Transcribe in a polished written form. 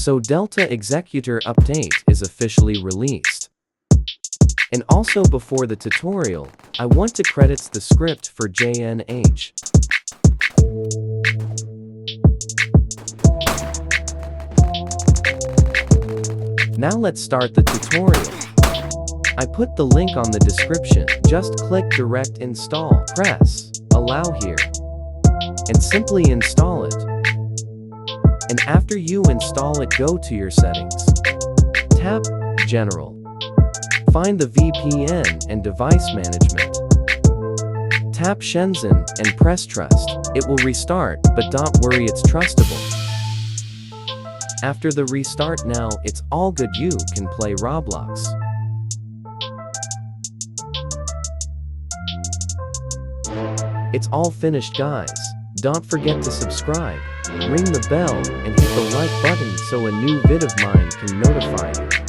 So Delta Executor Update is officially released. And also before the tutorial, I want to credit the script for JNH. Now let's start the tutorial. I put the link on the description. Just click direct install, press allow here, and simply install it. And after you install it, go to your settings. Tap General. Find the VPN and device management. Tap Shenzhen and press trust. It will restart, but don't worry, it's trustable. After the restart now, it's all good, you can play Roblox. It's all finished, guys. Don't forget to subscribe, ring the bell, and hit the like button so a new vid of mine can notify you.